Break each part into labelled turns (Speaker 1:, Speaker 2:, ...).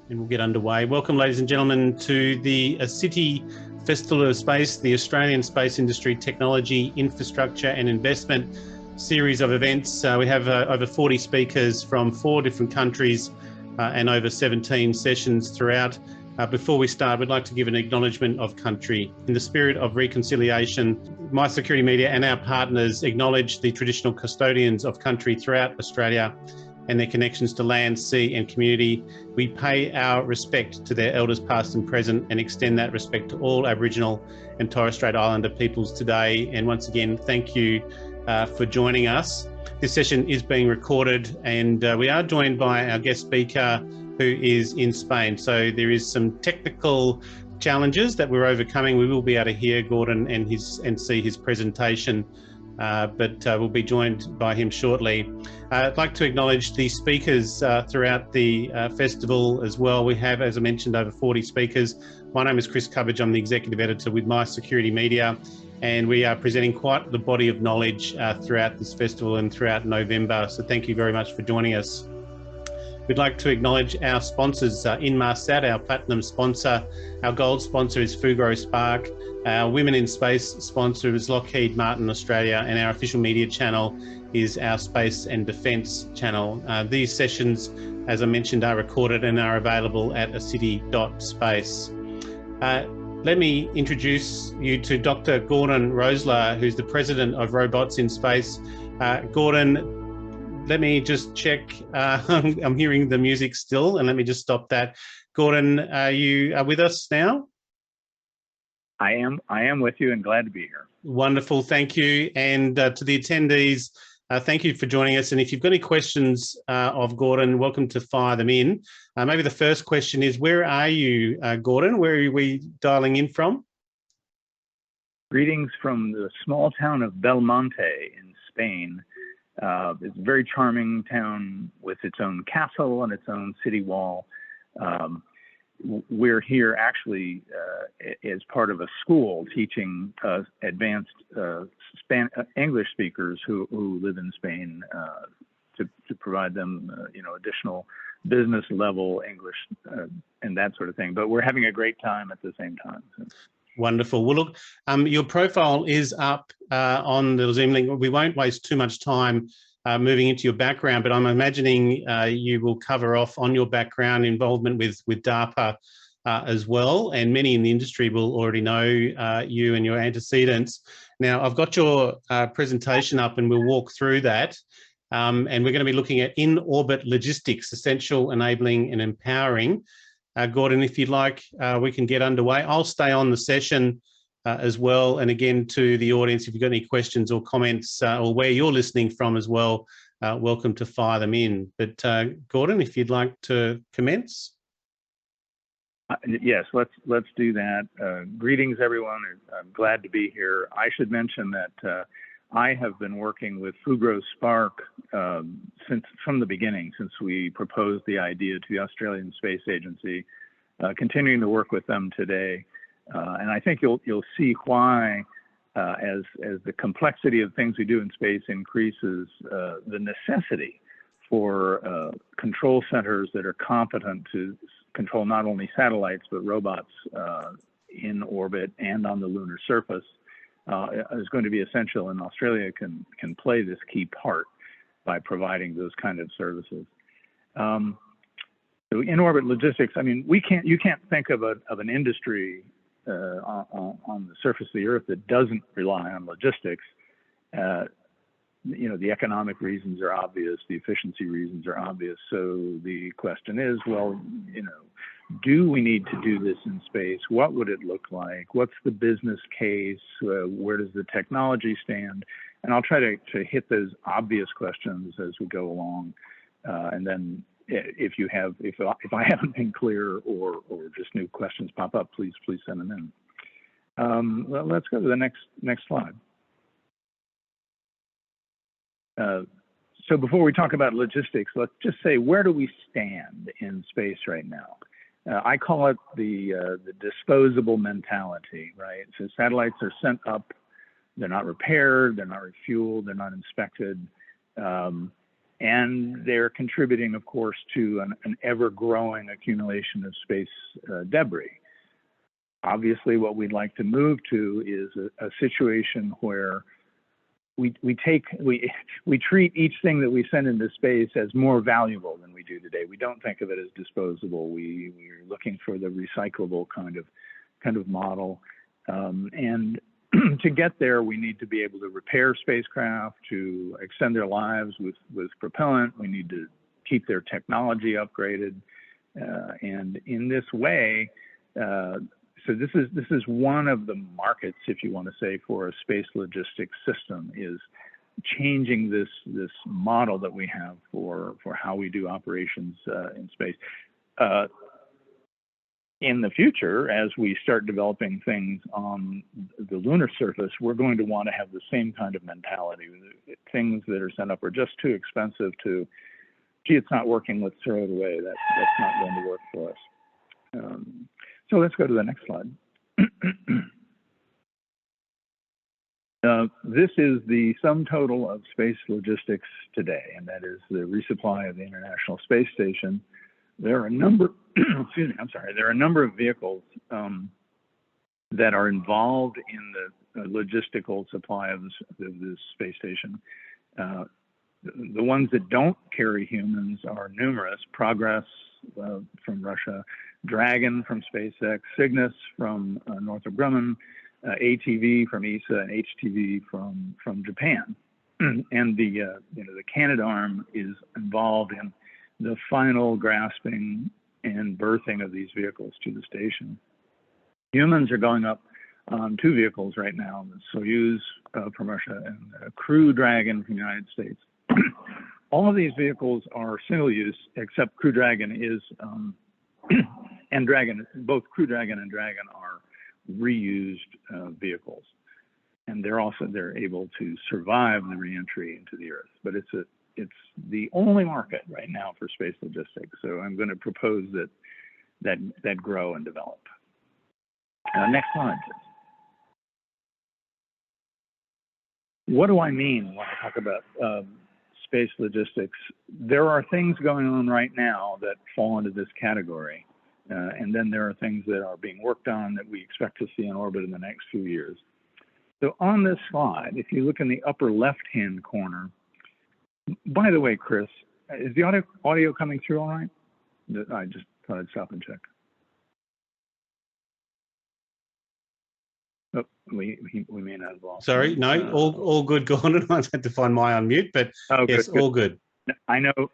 Speaker 1: And we'll get underway. Welcome, ladies and gentlemen, to the ASITII Festival of Space, the Australian Space Industry Technology, Infrastructure and Investment series of events. We have over 40 speakers from 4 different countries and over 17 sessions throughout. Before we start, we'd like to give an acknowledgement of country. In the spirit of reconciliation, My Security Media and our partners acknowledge the traditional custodians of country throughout Australia and their connections to land, sea and community. We pay our respect to their elders past and present and extend that respect to all Aboriginal and Torres Strait Islander peoples today. And once again, thank you for joining us. This session is being recorded and we are joined by our guest speaker who is in Spain. So there is some technical challenges that we're overcoming. We will be able to hear Gordon and see his presentation. But we'll be joined by him shortly. I'd like to acknowledge the speakers throughout the festival as well. We have, as I mentioned, over 40 speakers. My name is Chris Cubbage. I'm the Executive Editor with My Security Media, and we are presenting quite the body of knowledge throughout this festival and throughout November. So thank you very much for joining us. We'd like to acknowledge our sponsors, Inmarsat, our platinum sponsor. Our gold sponsor is Fugro Spark. Our Women in Space sponsor is Lockheed Martin Australia, and our official media channel is our Space and Defence channel. These sessions, as I mentioned, are recorded and are available at ASITI.space. Let me introduce you to Dr. Gordon Roesler, who's the President of Robots in Space. Gordon, let me just check. I'm hearing the music still, and let me just stop that. Gordon, are you with us now?
Speaker 2: I am with you and glad to be here.
Speaker 1: Wonderful, thank you. And to the attendees, thank you for joining us. And if you've got any questions of Gordon, welcome to fire them in. Maybe the first question is, where are you, Gordon? Where are we dialing in from?
Speaker 2: Greetings from the small town of Belmonte in Spain. It's a very charming town with its own castle and its own city wall. We're here actually as part of a school teaching advanced English speakers who live in Spain to provide them, additional business level English and that sort of thing. But we're having a great time at the same time. So.
Speaker 1: Wonderful. Well, look, your profile is up on the Zoom link. We won't waste too much time moving into your background, but I'm imagining you will cover off on your background involvement with DARPA as well, and many in the industry will already know you and your antecedents. Now, I've got your presentation up and we'll walk through that, and we're going to be looking at in-orbit logistics, essential, enabling and empowering. Gordon, if you'd like, we can get underway. I'll stay on the session as well. And again, to the audience, if you've got any questions or comments or where you're listening from as well, welcome to fire them in. But Gordon, if you'd like to commence.
Speaker 2: Yes, let's do that. Greetings, everyone. I'm glad to be here. I should mention that I have been working with Fugro Spark from the beginning, since we proposed the idea to the Australian Space Agency, continuing to work with them today. And I think you'll see why, as the complexity of things we do in space increases, the necessity for control centers that are competent to control not only satellites but robots in orbit and on the lunar surface is going to be essential, and Australia can play this key part by providing those kind of services. So in-orbit logistics, I mean, you can't think of an industry on the surface of the Earth that doesn't rely on logistics. The economic reasons are obvious, the efficiency reasons are obvious. So the question is, well, do we need to do this in space? What would it look like? What's the business case? Where does the technology stand? And I'll try to hit those obvious questions as we go along. And then if I haven't been clear or just new questions pop up, please send them in. Let's go to the next slide. So before we talk about logistics, let's just say, where do we stand in space right now? I call it the disposable mentality, right? So satellites are sent up, they're not repaired, they're not refueled, they're not inspected. and they're contributing, of course, to an ever-growing accumulation of space debris. Obviously, what we'd like to move to is a situation where we treat each thing that we send into space as more valuable than we do today. We don't think of it as disposable. We're looking for the recyclable kind of model, and to get there, we need to be able to repair spacecraft, to extend their lives with propellant. We need to keep their technology upgraded, and in this way. So this is one of the markets, if you want to say, for a space logistics system, is changing this model that we have for how we do operations in space. In the future, as we start developing things on the lunar surface, we're going to want to have the same kind of mentality. Things that are sent up are just too expensive to, gee, it's not working, let's throw it away. That's not going to work for us. So let's go to the next slide. This is the sum total of space logistics today, and that is the resupply of the International Space Station. There are a number, excuse me, I'm sorry, there are a number of vehicles that are involved in the logistical supply of this space station. The ones that don't carry humans are numerous. Progress from Russia, Dragon from SpaceX, Cygnus from Northrop Grumman, ATV from ESA, and HTV from Japan. And the Canadarm is involved in the final grasping and berthing of these vehicles to the station. Humans are going up on 2 vehicles right now, the Soyuz from Russia and Crew Dragon from the United States. All of these vehicles are single use, except Crew Dragon is, and Dragon, both Crew Dragon and Dragon are reused vehicles. And they're able to survive the reentry into the Earth. But it's the only market right now for space logistics. So I'm going to propose that grow and develop. Next slide, please. What do I mean when I talk about space logistics? There are things going on right now that fall into this category. And then there are things that are being worked on that we expect to see in orbit in the next few years. So on this slide, if you look in the upper left-hand corner, by the way, Chris, is the audio coming through all right? I just thought I'd stop and check. Oh, we may not have lost.
Speaker 1: Sorry, no, all good, Gordon. I've had to find my unmute, but yes, good. All good.
Speaker 2: I know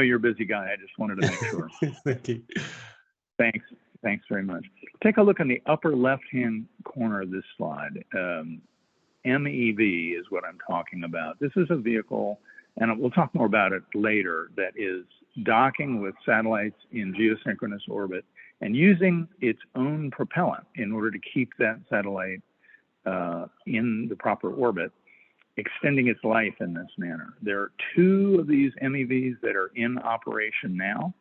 Speaker 2: you're a busy guy. I just wanted to make sure.
Speaker 1: Thank you.
Speaker 2: Thanks very much. Take a look in the upper left-hand corner of this slide. MEV is what I'm talking about. This is a vehicle, and we'll talk more about it later, that is docking with satellites in geosynchronous orbit and using its own propellant in order to keep that satellite in the proper orbit, extending its life in this manner. There are 2 of these MEVs that are in operation now.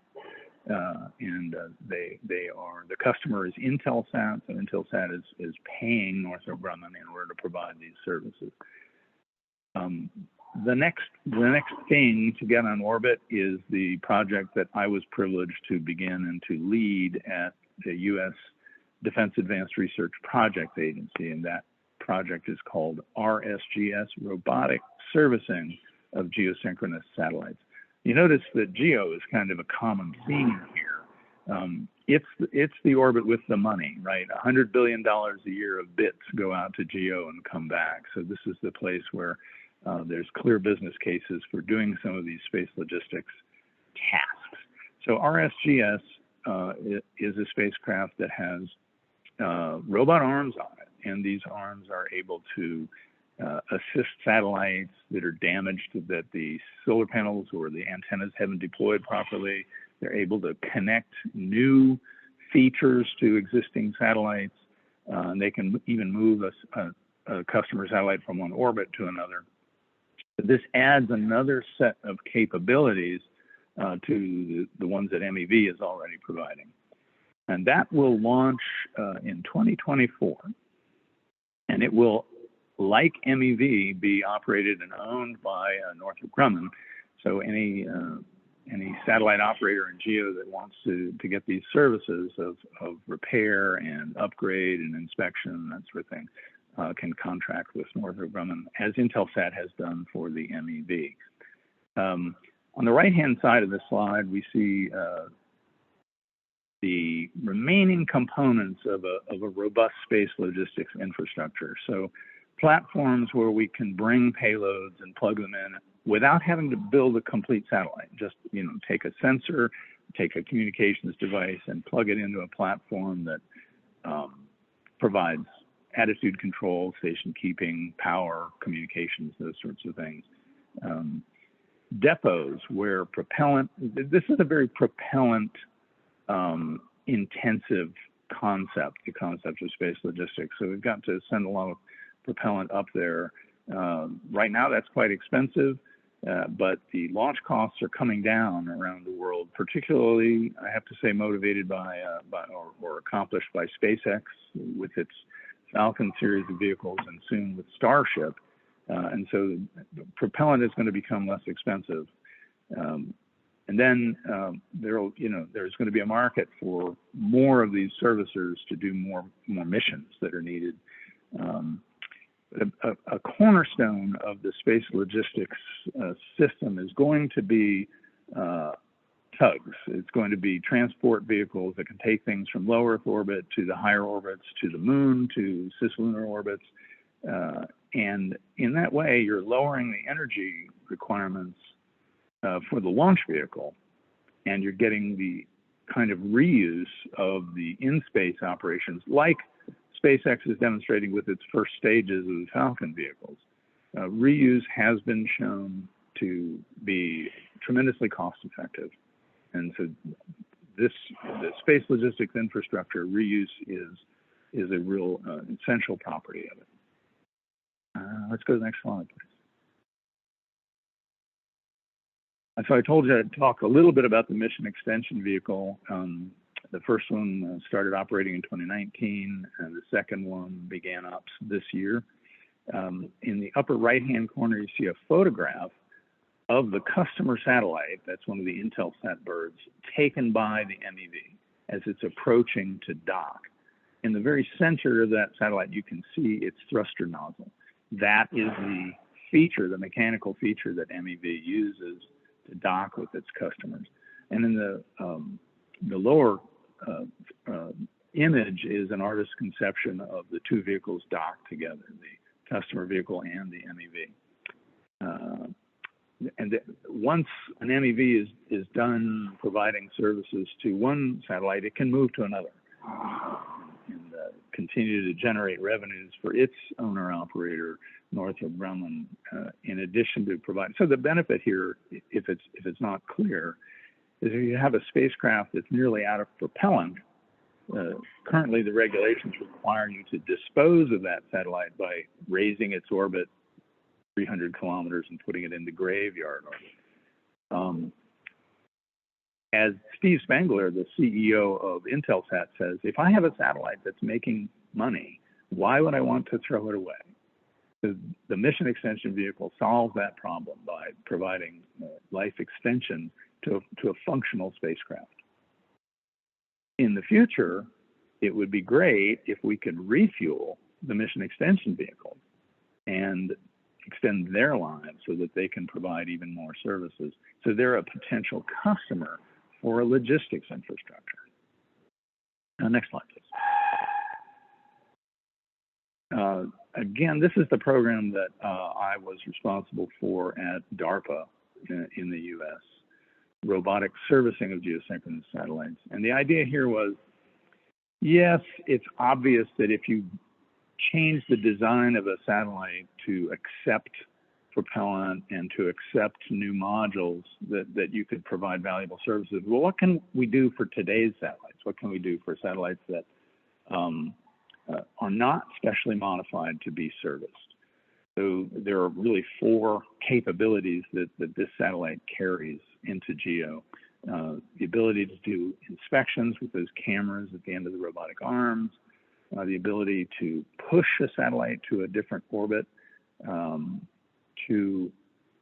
Speaker 2: And they are, the customer is Intelsat, so Intelsat is paying Northrop Grumman in order to provide these services. The next thing to get on orbit is the project that I was privileged to begin and to lead at the U.S. Defense Advanced Research Project Agency, and that project is called RSGS, Robotic Servicing of Geosynchronous Satellites. You notice that geo is kind of a common theme here. It's the orbit with the money, right? $100 billion a year of bits go out to geo and come back. So this is the place where there's clear business cases for doing some of these space logistics tasks. So RSGS is a spacecraft that has robot arms on it, and these arms are able to assist satellites that are damaged, that the solar panels or the antennas haven't deployed properly. They're able to connect new features to existing satellites, and they can even move a customer satellite from one orbit to another. But this adds another set of capabilities to the ones that MEV is already providing. And that will launch in 2024, and it will, like MEV, be operated and owned by Northrop Grumman. So any satellite operator in GEO that wants to get these services of repair and upgrade and inspection and that sort of thing can contract with Northrop Grumman, as Intelsat has done for the MEV. On the right-hand side of this slide, we see the remaining components of a robust space logistics infrastructure. So platforms where we can bring payloads and plug them in without having to build a complete satellite. Just, take a sensor, take a communications device, and plug it into a platform that provides attitude control, station keeping, power, communications, those sorts of things. Depots where propellant, this is a very propellant intensive concept, the concept of space logistics. So we've got to send a lot of propellant up there. Right now that's quite expensive, but the launch costs are coming down around the world, particularly, I have to say, motivated by or accomplished by SpaceX with its Falcon series of vehicles and soon with Starship. And so the propellant is going to become less expensive. And then there's going to be a market for more of these servicers to do more missions that are needed. A cornerstone of the space logistics system is going to be tugs. It's going to be transport vehicles that can take things from low Earth orbit to the higher orbits, to the moon, to cislunar orbits. And in that way, you're lowering the energy requirements for the launch vehicle, and you're getting the kind of reuse of the in-space operations like SpaceX is demonstrating with its first stages of the Falcon vehicles. Reuse has been shown to be tremendously cost-effective. And so the space logistics infrastructure reuse is a real essential property of it. Let's go to the next slide, please. So I told you I'd talk a little bit about the mission extension vehicle. The first one started operating in 2019, and the second one began ops this year. In the upper right-hand corner, you see a photograph of the customer satellite, that's one of the Intelsat birds, taken by the MEV as it's approaching to dock. In the very center of that satellite, you can see its thruster nozzle. That is the feature, the mechanical feature that MEV uses to dock with its customers. And in the lower image is an artist's conception of the two vehicles docked together, the customer vehicle and the MEV. Once an MEV is done providing services to one satellite, it can move to another and continue to generate revenues for its owner-operator, Northrop Grumman, in addition to providing. So the benefit here, if it's not clear, is if you have a spacecraft that's nearly out of propellant, currently the regulations require you to dispose of that satellite by raising its orbit 300 kilometers and putting it in the graveyard orbit. As Steve Spangler, the CEO of Intelsat, says, if I have a satellite that's making money, why would I want to throw it away? The mission extension vehicle solves that problem by providing life extension to a functional spacecraft. In the future, it would be great if we could refuel the mission extension vehicle and extend their lives so that they can provide even more services. So they're a potential customer for a logistics infrastructure. Next slide, please. Again, this is the program that I was responsible for at DARPA in the US, Robotic Servicing of Geosynchronous Satellites. And the idea here was, yes, it's obvious that if you change the design of a satellite to accept propellant and to accept new modules, that you could provide valuable services. Well, what can we do for today's satellites? What can we do for satellites that are not specially modified to be serviced? So there are really four capabilities that this satellite carries into GEO. The ability to do inspections with those cameras at the end of the robotic arms, the ability to push a satellite to a different orbit, to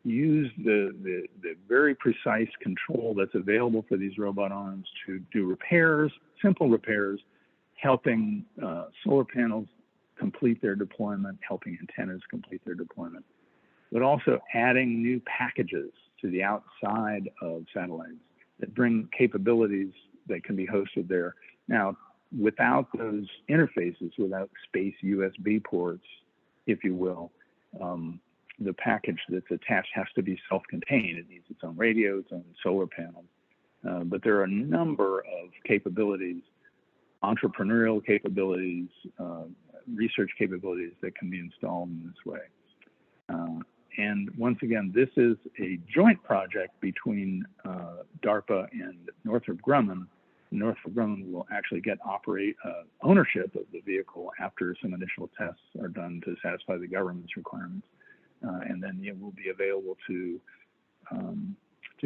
Speaker 2: use the very precise control that's available for these robot arms to do repairs, simple repairs, helping solar panels complete their deployment, helping antennas complete their deployment, but also adding new packages to the outside of satellites that bring capabilities that can be hosted there. Now, without those interfaces, without space USB ports, if you will, the package that's attached has to be self-contained. It needs its own radio, its own solar panel. But there are a number of capabilities, entrepreneurial capabilities, research capabilities that can be installed in this way. And once again, this is a joint project between DARPA and Northrop Grumman. Northrop Grumman will actually get ownership of the vehicle after some initial tests are done to satisfy the government's requirements. And then it will be available to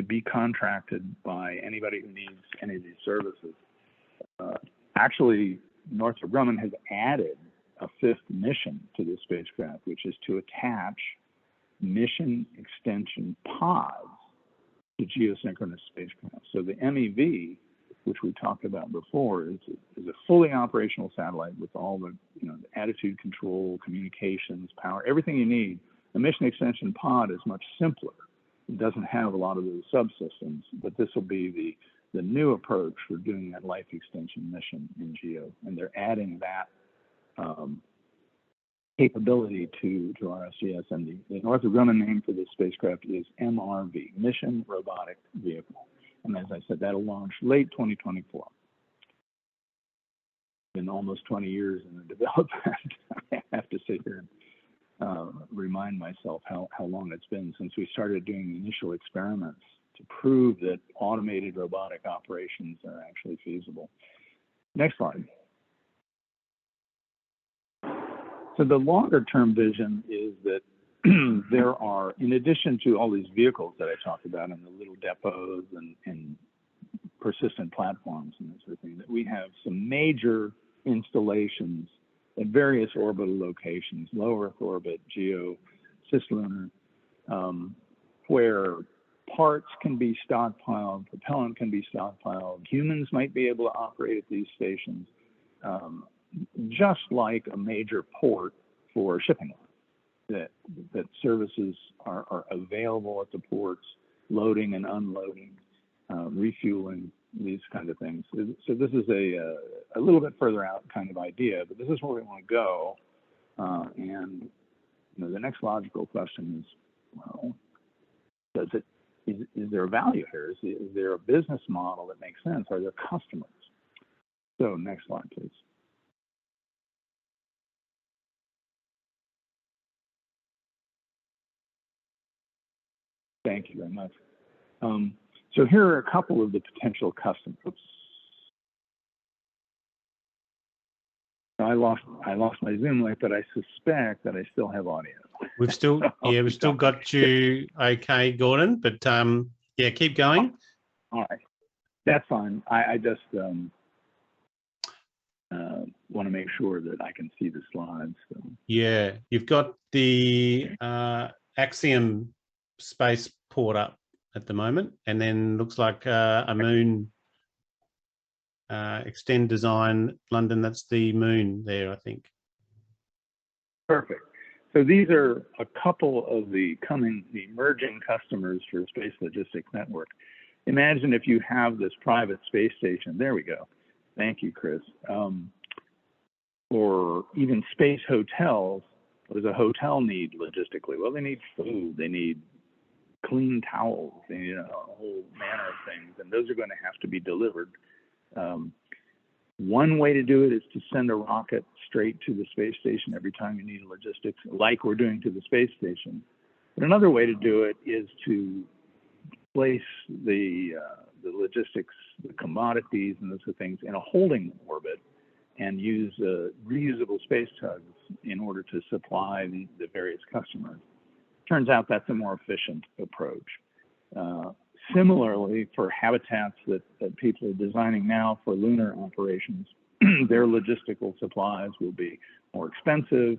Speaker 2: be contracted by anybody who needs any of these services. Actually, Northrop Grumman has added a fifth mission to this spacecraft, which is to attach mission extension pods to geosynchronous spacecraft. So the MEV, which we talked about before, is a fully operational satellite with all the, the attitude control, communications, power, everything you need. The mission extension pod is much simpler. It doesn't have a lot of those subsystems, but this will be the new approach for doing that life extension mission in GEO, and they're adding that capability to RSGS. And the Northrop Grumman name for this spacecraft is MRV, Mission Robotic Vehicle. And as I said, that'll launch late 2024. Been almost 20 years in the development. I have to sit here and remind myself how long it's been since we started doing the initial experiments to prove that automated robotic operations are actually feasible. Next slide. So the longer term vision is that there are, in addition to all these vehicles that I talked about and the little depots and persistent platforms and this sort of thing, that we have some major installations at various orbital locations, low Earth orbit, GEO, cislunar, where parts can be stockpiled, propellant can be stockpiled, humans might be able to operate at these stations, just like a major port for shipping lines, that services are available at the ports, loading and unloading, refueling, these kind of things. So this is a little bit further out kind of idea, but this is where we want to go. And the next logical question is, well, is there a value here? Is there a business model that makes sense? Are there customers? So next slide, please. Thank you very much. So here are a couple of the potential customers. Oops. I lost my Zoom link, but I suspect that I still have audio.
Speaker 1: We've still, yeah, we've still got you okay, Gordon, but yeah, keep going.
Speaker 2: All right, that's fine. I just want to make sure that I can see the slides. So.
Speaker 1: Yeah, you've got the Axiom spaceport up at the moment, and then looks like a moon extend design London. That's the moon there, I think.
Speaker 2: Perfect. So these are a couple of the emerging customers for Space Logistics Network. Imagine if you have this private space station. There we go. Thank you, Chris. Or even space hotels. What does a hotel need logistically? Well, they need food. They need clean towels, and a whole manner of things, and those are going to have to be delivered. One way to do it is to send a rocket straight to the space station every time you need logistics, like we're doing to the space station. But another way to do it is to place the logistics, the commodities, and those sort of things in a holding orbit, and use reusable space tugs in order to supply the various customers. Turns out that's a more efficient approach. Similarly, for habitats that people are designing now for lunar operations, their logistical supplies will be more expensive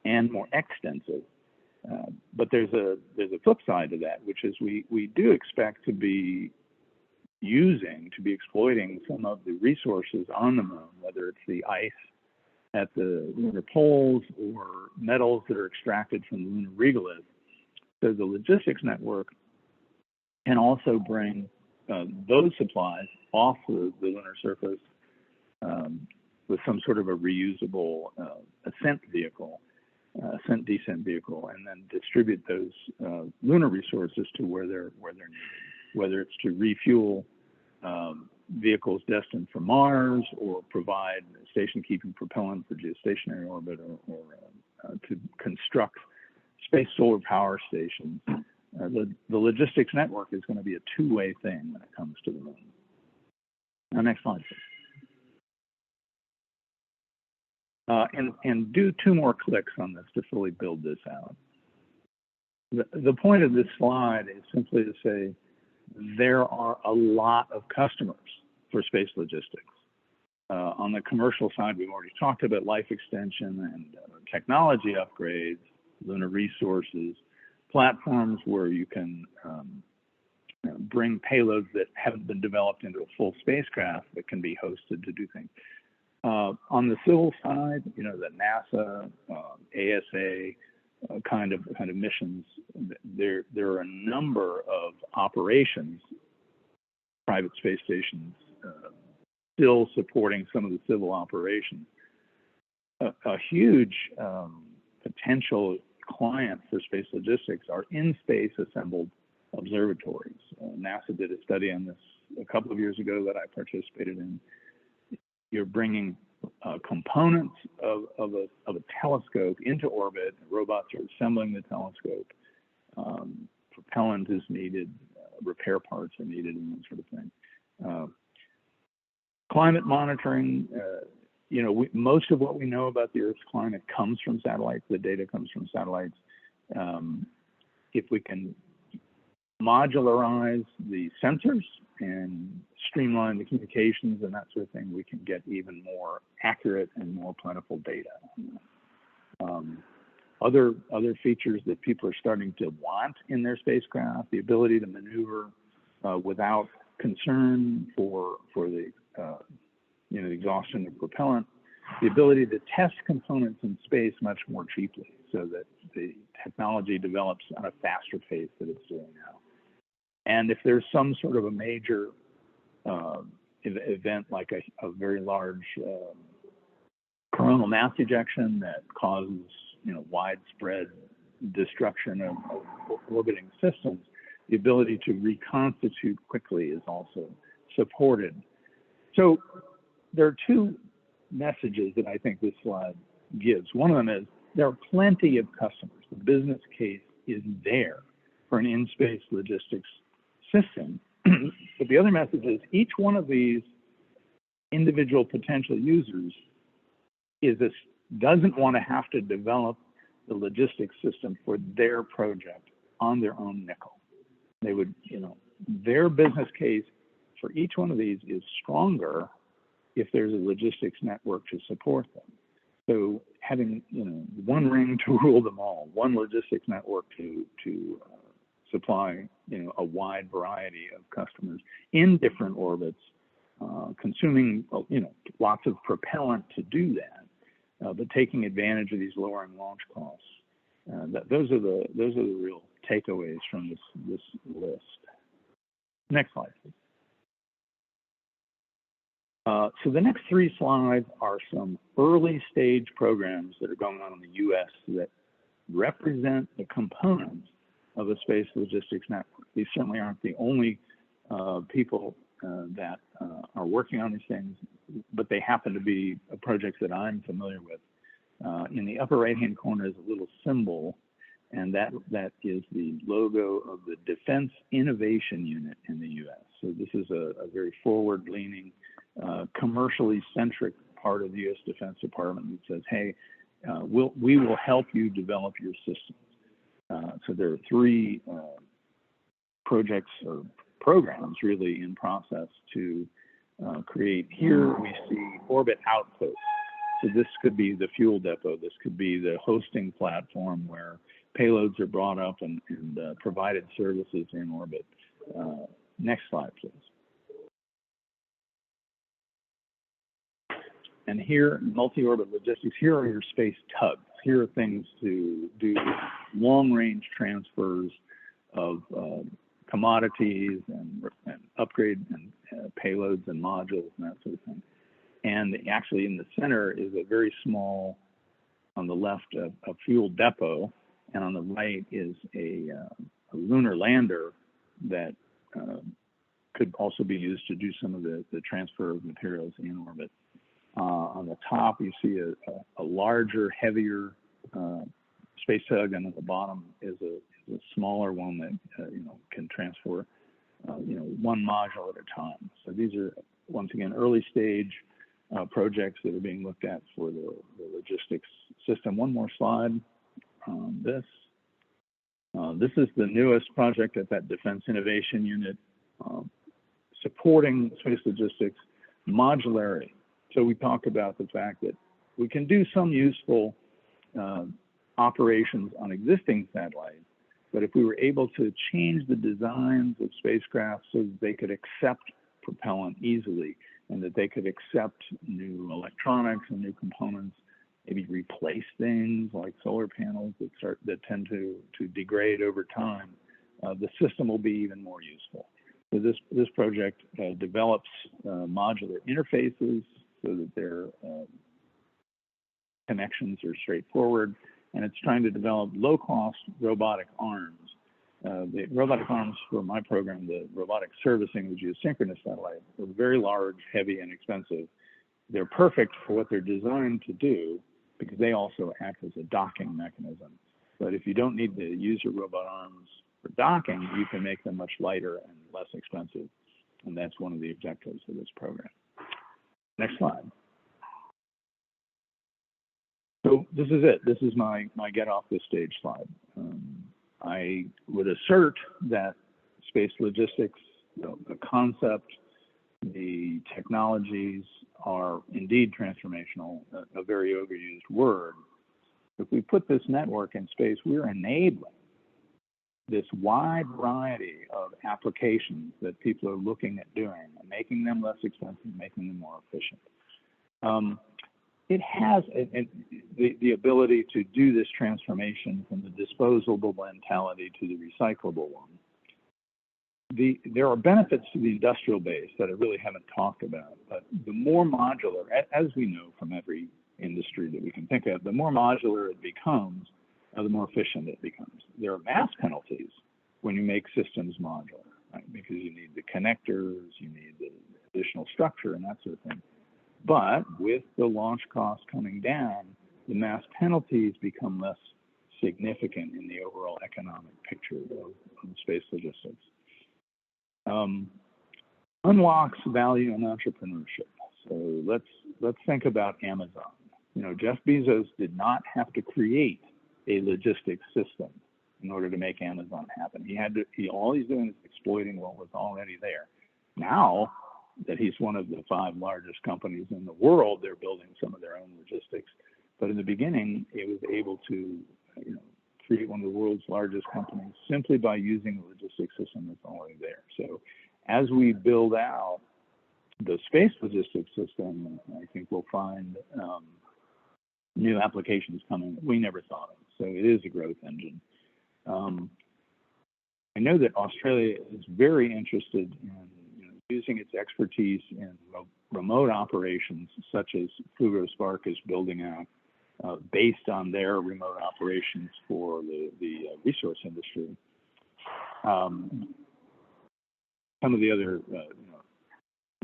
Speaker 2: and more extensive. But there's a flip side to that, which is we do expect to be exploiting some of the resources on the moon, whether it's the ice at the lunar poles or metals that are extracted from the lunar regolith. So the logistics network can also bring those supplies off the lunar surface with some sort of a reusable ascent descent vehicle, and then distribute those lunar resources to where they're needed, whether it's to refuel vehicles destined for Mars, or provide station-keeping propellant for geostationary orbit, or to construct space solar power stations. The logistics network is going to be a two-way thing when it comes to the moon. Now, next slide, please. And do 2 more clicks on this to fully build this out. The point of this slide is simply to say there are a lot of customers for space logistics. On the commercial side, we've already talked about life extension and technology upgrades, lunar resources, platforms where you can bring payloads that haven't been developed into a full spacecraft that can be hosted to do things. On the civil side, you know, the NASA, ASA kind of missions, there are a number of operations, private space stations, still supporting some of the civil operations. A huge potential client for space logistics are in-space assembled observatories. NASA did a study on this a couple of years ago that I participated in. You're bringing components of a telescope into orbit. Robots are assembling the telescope. Propellant is needed. Repair parts are needed, and that sort of thing. Climate monitoring. You know, most of what we know about the Earth's climate comes from satellites. The data comes from satellites. If we can modularize the sensors and streamline the communications and that sort of thing, we can get even more accurate and more plentiful data. Other features that people are starting to want in their spacecraft: the ability to maneuver without concern for the the exhaustion of propellant, the ability to test components in space much more cheaply, so that the technology develops at a faster pace than it's doing now. And if there's some sort of a major event like a very large coronal mass ejection that causes widespread destruction of orbiting systems, the ability to reconstitute quickly is also supported. So there are 2 messages that I think this slide gives. One of them is there are plenty of customers. The business case is there for an in-space logistics system. But the other message is each one of these individual potential users doesn't want to have to develop the logistics system for their project on their own nickel. They would, their business case for each one of these is stronger if there's a logistics network to support them. So having, one ring to rule them all, one logistics network to supply, a wide variety of customers in different orbits, consuming, lots of propellant to do that, but taking advantage of these lowering launch costs. Those are the real takeaways from this list. Next slide, please. So the next 3 slides are some early stage programs that are going on in the U.S. that represent the components of a space logistics network. These certainly aren't the only people that are working on these things, but they happen to be projects that I'm familiar with. In the upper right-hand corner is a little symbol, and that is the logo of the Defense Innovation Unit in the U.S. So this is a very forward-leaning, commercially centric part of the U.S. Defense Department that says, hey, we will help you develop your systems. So there are 3 projects or programs really in process to create. Here we see orbit outposts. So this could be the fuel depot. This could be the hosting platform where payloads are brought up and provided services in orbit. Next slide, please. And here, multi-orbit logistics, here are your space tugs. Here are things to do long-range transfers of commodities and upgrade and payloads and modules and that sort of thing. And actually in the center is a very small, on the left, a fuel depot, and on the right is a lunar lander that could also be used to do some of the transfer of materials in orbit. On the top, you see a larger, heavier space tug, and at the bottom is a smaller one that can transfer one module at a time. So these are, once again, early stage projects that are being looked at for the logistics system. One more slide on this. This is the newest project at that Defense Innovation Unit supporting space logistics modularity. So we talked about the fact that we can do some useful operations on existing satellites, but if we were able to change the designs of spacecraft so that they could accept propellant easily and that they could accept new electronics and new components, maybe replace things like solar panels that tend to degrade over time, the system will be even more useful. So this project develops modular interfaces so that their connections are straightforward, and it's trying to develop low-cost robotic arms. The robotic arms for my program, the robotic servicing, the geosynchronous satellite, are very large, heavy, and expensive. They're perfect for what they're designed to do because they also act as a docking mechanism. But if you don't need to use your robot arms for docking, you can make them much lighter and less expensive. And that's one of the objectives of this program. Next slide. So this is it. This is my get off the stage slide. I would assert that space logistics, the concept, the technologies are indeed transformational, a very overused word. If we put this network in space, we're enabling this wide variety of applications that people are looking at doing and making them less expensive, making them more efficient. It has the ability to do this transformation from the disposable mentality to the recyclable one. There are benefits to the industrial base that I really haven't talked about, but the more modular, as we know from every industry that we can think of, the more modular it becomes, the more efficient it becomes. There are mass penalties when you make systems modular, right? Because you need the connectors, you need the additional structure and that sort of thing. But with the launch costs coming down, the mass penalties become less significant in the overall economic picture of space logistics. Unlocks value in entrepreneurship. So let's think about Amazon. Jeff Bezos did not have to create a logistics system in order to make Amazon happen. All he's doing is exploiting what was already there. Now that he's one of the 5 largest companies in the world, they're building some of their own logistics. But in the beginning, it was able to create one of the world's largest companies simply by using the logistics system that's already there. So as we build out the space logistics system, I think we'll find new applications coming that we never thought of. So it is a growth engine. I know that Australia is very interested in using its expertise in remote operations, such as Fugro Spark is building out, based on their remote operations for the resource industry. Some of the other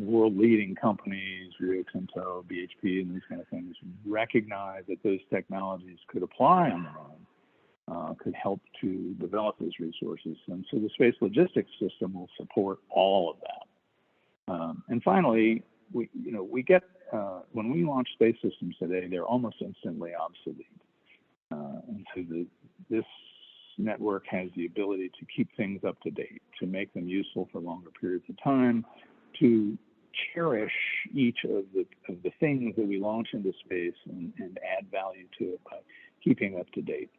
Speaker 2: world-leading companies, Rio Tinto, BHP, and these kind of things, recognize that those technologies could apply on their own, could help to develop those resources. And so the space logistics system will support all of that. And finally, we get, when we launch space systems today, they're almost instantly obsolete. And so this network has the ability to keep things up to date, to make them useful for longer periods of time, to cherish each of the things that we launch into space and add value to it by keeping up to date.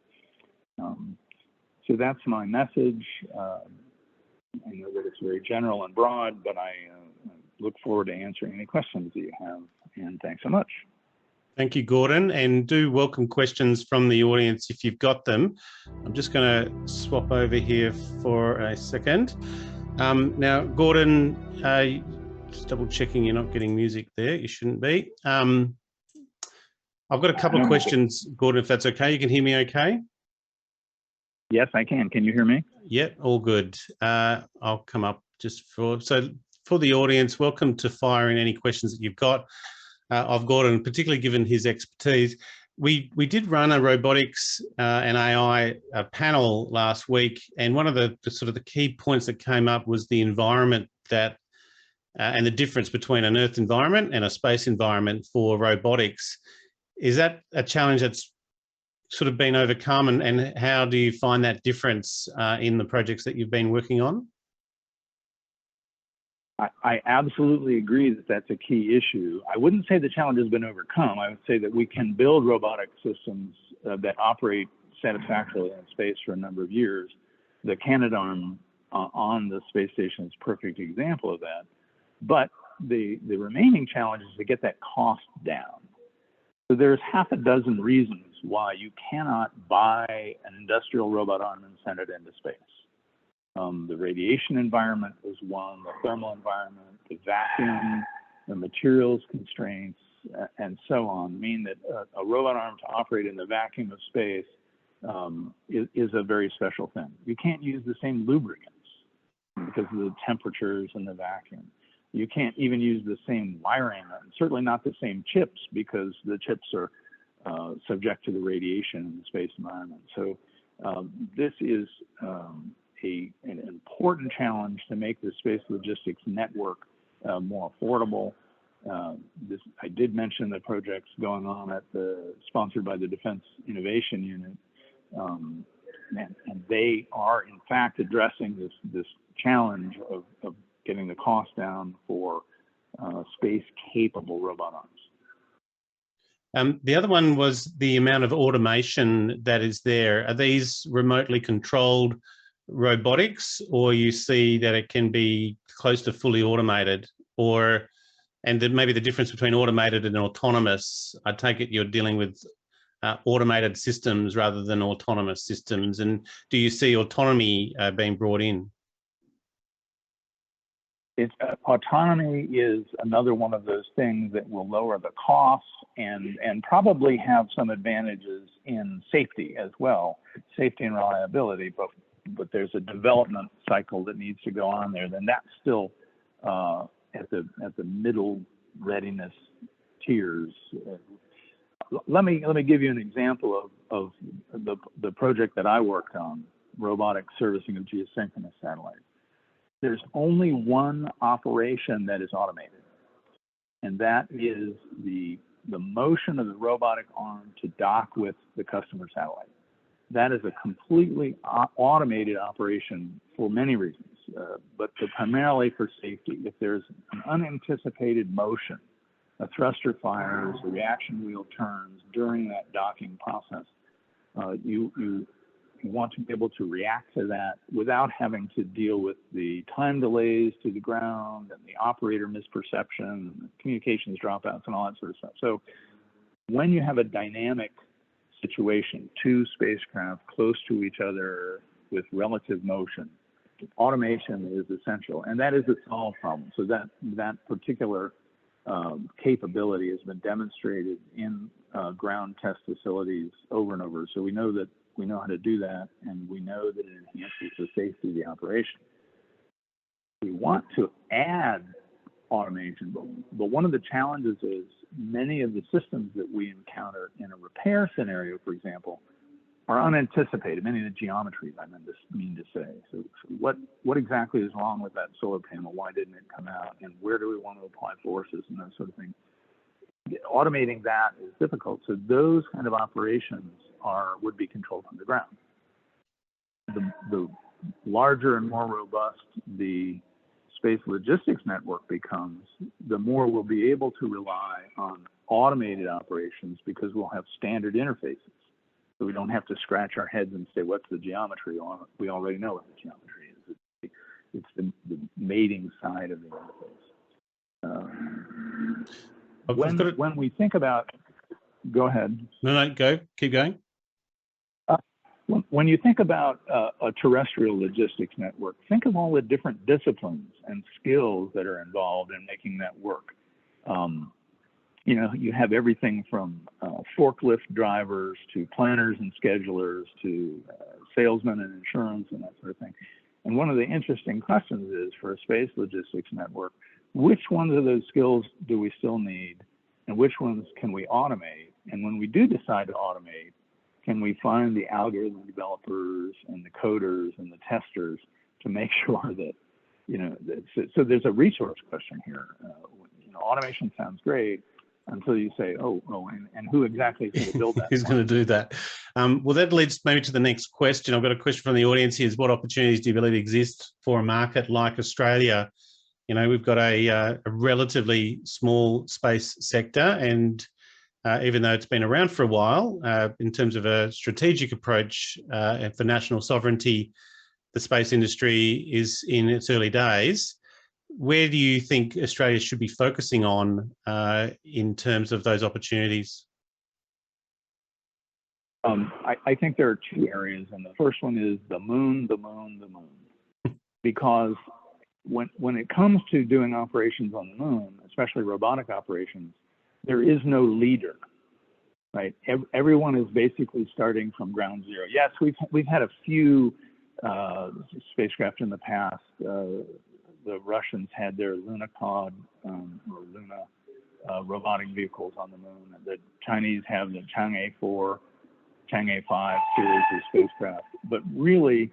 Speaker 2: So that's my message. I know that it's very general and broad, but I look forward to answering any questions that you have, and thanks so much.
Speaker 1: Thank you, Gordon, and do welcome questions from the audience if you've got them. I'm just going to swap over here for a second. Now, Gordon, just double checking you're not getting music there. You shouldn't be. I've got a couple of questions, Gordon, if that's okay. You can hear me okay?
Speaker 2: Yes, I can. Can you hear me?
Speaker 1: Yep, all good. I'll come up just for the audience, welcome to fire in any questions that you've got. Of Gordon, particularly given his expertise. We did run a robotics and AI panel last week, and one of the sort of the key points that came up was the environment that and the difference between an Earth environment and a space environment for robotics. Is that a challenge that's sort of been overcome, and how do you find that difference in the projects that you've been working on?
Speaker 2: I absolutely agree that that's a key issue. I wouldn't say the challenge has been overcome. I would say that we can build robotic systems that operate satisfactorily in space for a number of years. The Canadarm on the space station is a perfect example of that. But the remaining challenge is to get that cost down. So there's half a dozen reasons why you cannot buy an industrial robot arm and send it into space. The radiation environment is one, the thermal environment, the vacuum, the materials constraints, and so on mean that a robot arm to operate in the vacuum of space is a very special thing. You can't use the same lubricants because of the temperatures in the vacuum. You can't even use the same wiring, and certainly not the same chips, because the chips are subject to the radiation in the space environment. So this is an important challenge to make the space logistics network more affordable. I did mention the projects going on at sponsored by the Defense Innovation Unit, and they are in fact addressing this challenge of getting the cost down for space-capable robot arms.
Speaker 1: The other one was the amount of automation that is there. Are these remotely controlled robotics, or you see that it can be close to fully automated, and then maybe the difference between automated and autonomous? I take it you're dealing with automated systems rather than autonomous systems, and do you see autonomy being brought in?
Speaker 2: Autonomy is another one of those things that will lower the costs and probably have some advantages in safety as well, safety and reliability, but there's a development cycle that needs to go on there. Then that's still at the middle readiness tiers. Let me give you an example of the project that I worked on, robotic servicing of geosynchronous satellites. There's only one operation that is automated, and that is the motion of the robotic arm to dock with the customer satellite. That is a completely automated operation for many reasons, but primarily for safety. If there's an unanticipated motion, a thruster fires, a reaction wheel turns during that docking process, you want to be able to react to that without having to deal with the time delays to the ground and the operator misperception, and communications dropouts, and all that sort of stuff. So when you have a dynamic situation, two spacecraft close to each other with relative motion, automation is essential, and that is a solved problem. So that particular capability has been demonstrated in ground test facilities over and over. So we know how to do that, and we know that it enhances the safety of the operation. We want to add automation, but one of the challenges is many of the systems that we encounter in a repair scenario, for example, are unanticipated. Many of the geometries, I mean to say. So what exactly is wrong with that solar panel? Why didn't it come out? And where do we want to apply forces and that sort of thing? Automating that is difficult. So those kind of operations would be controlled from the ground. The larger and more robust the space logistics network becomes, the more we'll be able to rely on automated operations, because we'll have standard interfaces. So we don't have to scratch our heads and say, what's the geometry? We already know what the geometry is. It's the mating side of the interface. When we think about, go ahead.
Speaker 1: No, go. Keep going.
Speaker 2: When you think about a terrestrial logistics network, think of all the different disciplines and skills that are involved in making that work. You know, you have everything from forklift drivers to planners and schedulers to salesmen and insurance and that sort of thing. And one of the interesting questions is, for a space logistics network, which ones of those skills do we still need and which ones can we automate? And when we do decide to automate, can we find the algorithm developers and the coders and the testers to make sure that, you know, so there's a resource question here. You know, automation sounds great until you say, and who exactly is going to build that?
Speaker 1: Who's going to do that? Well, that leads maybe to the next question. I've got a question from the audience here. Is what opportunities do you believe exist for a market like Australia? You know, we've got a relatively small space sector, and even though it's been around for a while, in terms of a strategic approach for national sovereignty, the space industry is in its early days. Where do you think Australia should be focusing on in terms of those opportunities?
Speaker 2: I think there are two areas, and the first one is the moon, because when it comes to doing operations on the moon, especially robotic operations, there is no leader, right? Everyone is basically starting from ground zero. Yes, we've had a few spacecraft in the past. The Russians had their Lunokhod or Luna robotic vehicles on the moon. The Chinese have the Chang'e 4, Chang'e 5 series of spacecraft. But really,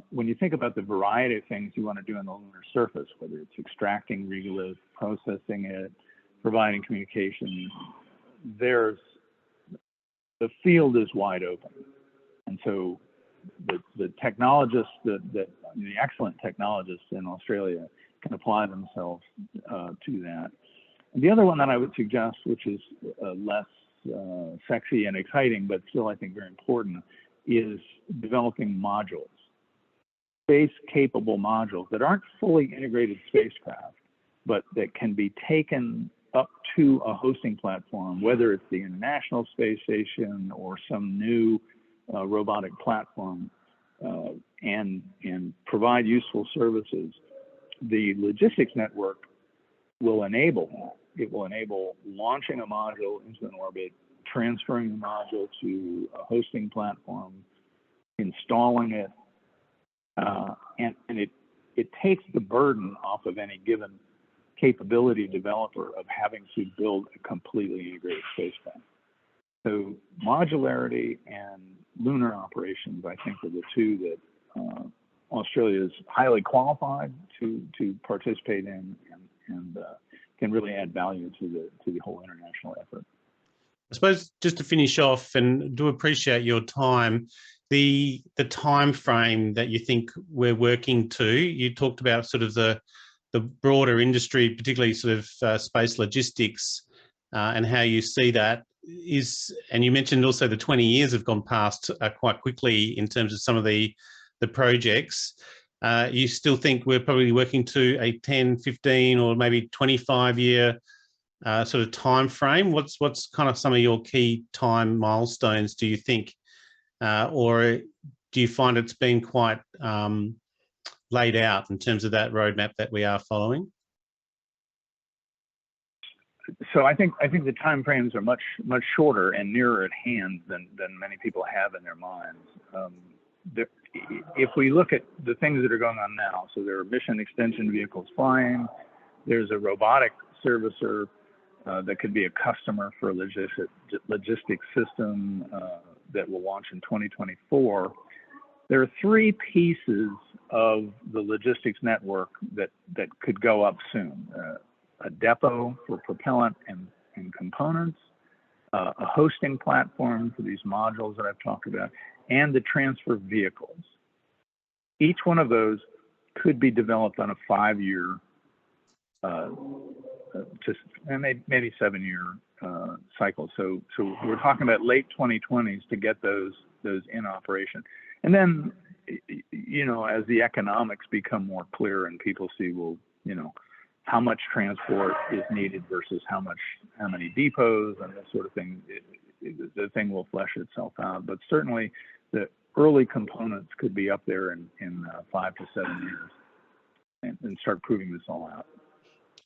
Speaker 2: when you think about the variety of things you want to do on the lunar surface, whether it's extracting regolith, processing it, providing communication, the field is wide open. And so the technologists, the excellent technologists in Australia can apply themselves to that. And the other one that I would suggest, which is less sexy and exciting, but still I think very important, is developing modules, space-capable modules that aren't fully integrated spacecraft, but that can be taken up to a hosting platform, whether it's the International Space Station or some new robotic platform, and provide useful services. The logistics network will enable that. It will enable launching a module into an orbit, transferring the module to a hosting platform, installing it, and it takes the burden off of any given capability developer of having to build a completely integrated spacecraft. So modularity and lunar operations, I think, are the two that Australia is highly qualified to participate in, and can really add value to the whole international effort.
Speaker 1: I suppose just to finish off, and do appreciate your time, the time frame that you think we're working to. You talked about sort of the broader industry, particularly sort of space logistics, and how you see that is, and you mentioned also the 20 years have gone past quite quickly in terms of some of the projects. You still think we're probably working to a 10, 15 or maybe 25-year sort of time frame? What's kind of some of your key time milestones, do you think? Or do you find it's been quite laid out in terms of that roadmap that we are following?
Speaker 2: So I think the time frames are much shorter and nearer at hand than many people have in their minds. If we look at the things that are going on now, so there are mission extension vehicles flying. There's a robotic servicer that could be a customer for a logistics system that will launch in 2024. There are three pieces of the logistics network that could go up soon. A depot for propellant and components, a hosting platform for these modules that I've talked about, and the transfer vehicles. Each one of those could be developed on a 5-year and maybe 7-year cycles. So we're talking about late 2020s to get those in operation. And then, you know, as the economics become more clear and people see, well, you know, how much transport is needed versus how many depots and that sort of thing, the thing will flesh itself out. But certainly the early components could be up there in 5 to 7 years and start proving this all out.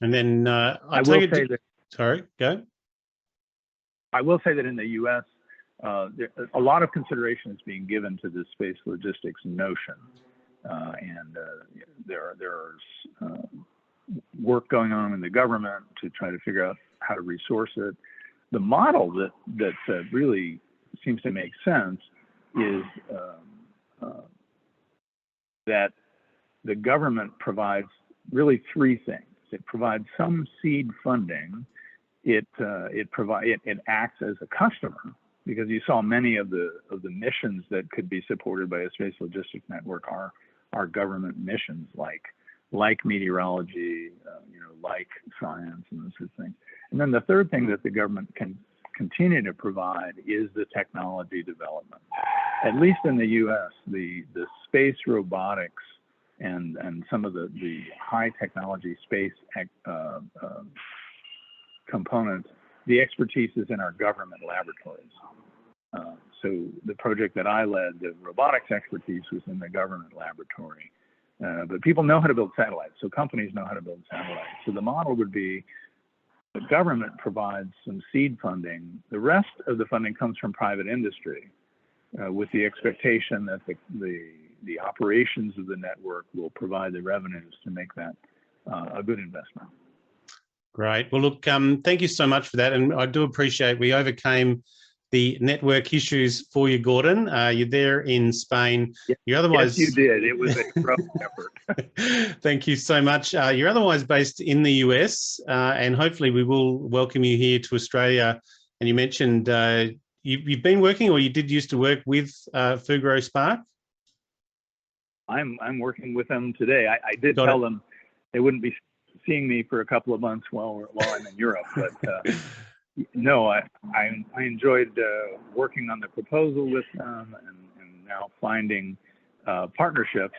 Speaker 1: And then
Speaker 2: I will say that.
Speaker 1: Sorry, go.
Speaker 2: I will say that in the U.S., a lot of consideration is being given to the space logistics notion, and there's work going on in the government to try to figure out how to resource it. The model that really seems to make sense is that the government provides really 3 things. It provides some seed funding. It acts as a customer, because you saw many of the missions that could be supported by a space logistics network are government missions, like meteorology, you know, like science and those sort of things. And then the third thing that the government can continue to provide is the technology development. At least in the U.S., the space robotics and some of the high technology space components, the expertise is in our government laboratories. So the project that I led, the robotics expertise, was in the government laboratory. But people know how to build satellites, so companies know how to build satellites. So the model would be the government provides some seed funding. The rest of the funding comes from private industry, with the expectation that the operations of the network will provide the revenues to make that a good investment.
Speaker 1: Great. Well, look, thank you so much for that. And I do appreciate we overcame the network issues for you, Gordon. You're there in Spain.
Speaker 2: Yes,
Speaker 1: you're otherwise...
Speaker 2: Yes, you did. It was a rough effort.
Speaker 1: Thank you so much. You're otherwise based in the US, and hopefully we will welcome you here to Australia. And you mentioned you've been working, or you did used to work with Fugro Spark?
Speaker 2: I'm working with them today. I did tell them they wouldn't be seeing me for a couple of months while I'm in Europe, but no, I enjoyed working on the proposal with them, and now finding partnerships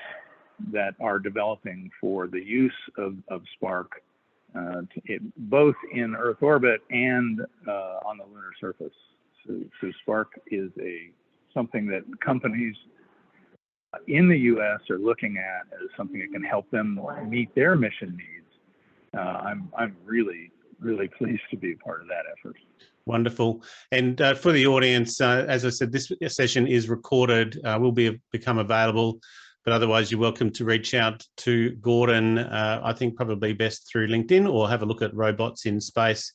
Speaker 2: that are developing for the use of Spark, both in Earth orbit and on the lunar surface. So Spark is something that companies in the U.S. are looking at as something that can help them meet their mission needs. I'm really pleased to be a part of that effort.
Speaker 1: Wonderful. And for the audience, as I said, this session is recorded, will become available, but otherwise you're welcome to reach out to Gordon, I think probably best through LinkedIn, or have a look at Robots in Space.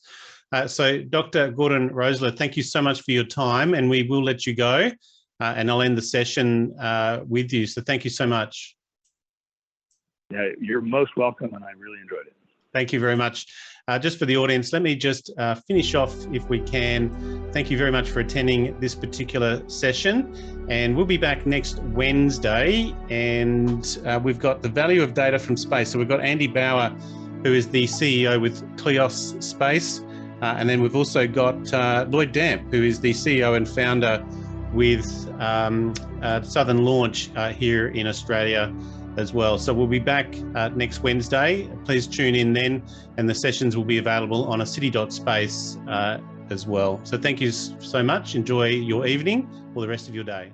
Speaker 1: So Dr. Gordon Roesler, thank you so much for your time, and we will let you go, and I'll end the session with you. So thank you so much.
Speaker 2: Yeah, you're most welcome, and I really enjoyed it.
Speaker 1: Thank you very much. Just for the audience, let me just finish off if we can. Thank you very much for attending this particular session, and we'll be back next Wednesday, and we've got the value of data from space. So we've got Andy Bauer, who is the CEO with Kleos Space, and then we've also got Lloyd Damp, who is the CEO and founder with Southern Launch here in Australia as well. So we'll be back next Wednesday. Please tune in then, and the sessions will be available on ASITI.space as well. So thank you so much. Enjoy your evening or the rest of your day.